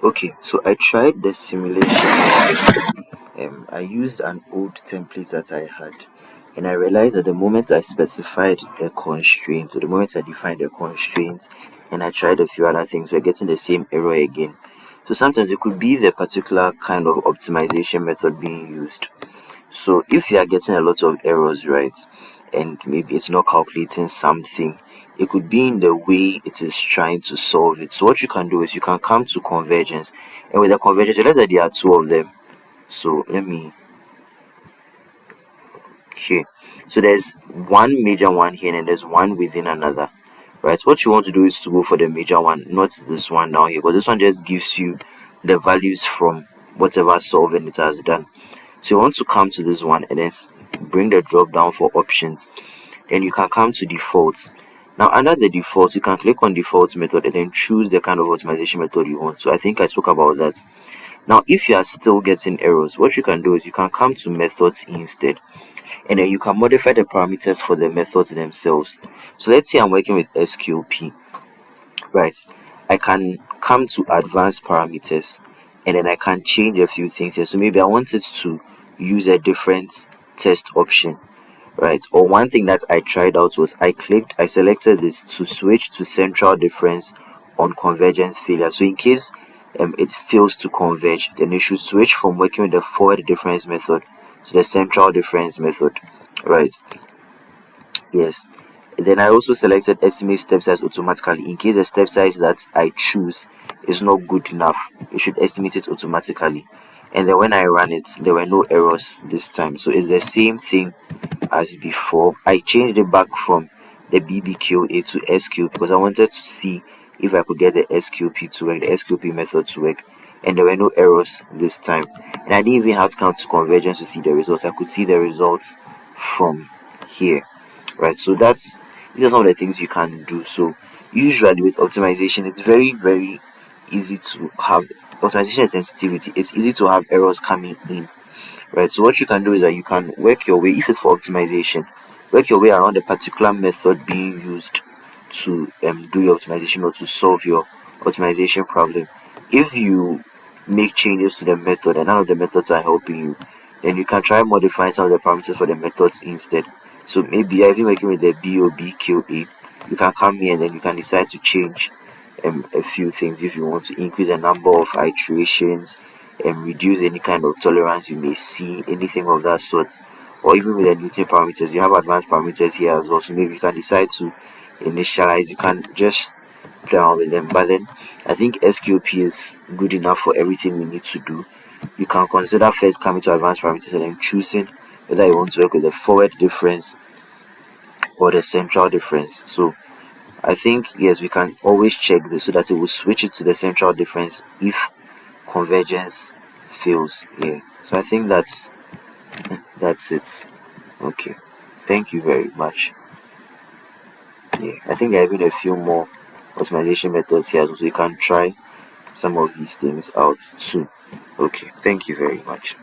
Okay, so I tried the simulation. I used an old template that I had, and I realized that the moment I specified a constraint, or the moment I defined a constraint, and I tried a few other things, we're getting the same error again. So sometimes it could be the particular kind of optimization method being used. So if you are getting a lot of errors, right, and maybe it's not calculating something, it could be in the way it is trying to solve it. So what you can do is you can come to convergence, and with the convergence, let's say there are two of them. So let me, okay, so there's one major one here and there's one within another, right? So what you want to do is to go for the major one, not this one down here, because this one just gives you the values from whatever solving it has done. So you want to come to this one and then bring the drop down for options. Then you can come to defaults. Now under the defaults, you can click on default method and then choose the kind of optimization method you want. So I think I spoke about that. Now if you are still getting errors, what you can do is you can come to methods instead, and then you can modify the parameters for the methods themselves. So let's say I'm working with SQP, right? I can come to advanced parameters, and then I can change a few things here. So maybe I wanted to use a different test option, right? Or one thing that I tried out was I selected this to switch to central difference on convergence failure. So in case it fails to converge, then you should switch from working with the forward difference method to the central difference method, right? Yes. Then I also selected estimate step size automatically. In case the step size that I choose is not good enough, it should estimate it automatically. And then when I ran it, there were no errors this time. So it's the same thing as before. I changed it back from the BBQA to SQP because I wanted to see if I could get the SQP to work, the SQP method to work. And there were no errors this time. And I didn't even have to come to convergence to see the results. I could see the results from here, right? So these are some of the things you can do. So usually with optimization, it's very easy to have optimization and sensitivity. It's easy to have errors coming in, right? So what you can do is that you can work your way, if it's for optimization, work your way around a particular method being used to do your optimization or to solve your optimization problem. If you make changes to the method and none of the methods are helping you, then you can try modifying some of the parameters for the methods instead. So maybe you're even working with the BOBQA, you can come here and then you can decide to change a few things. If you want to increase the number of iterations and reduce any kind of tolerance you may see, anything of that sort, or even with the Newton parameters, you have advanced parameters here as well. So maybe you can decide to initialize, you can just play around with them. But then I think SQP is good enough for everything we need to do. You can consider first coming to advanced parameters and then choosing whether you want to work with the forward difference or the central difference. So I think yes, we can always check this so that it will switch it to the central difference if convergence fails. Yeah, so I think that's it. Okay, thank you very much. Yeah, I think there are even a few more optimization methods here, so you can try some of these things out too. Okay, thank you very much.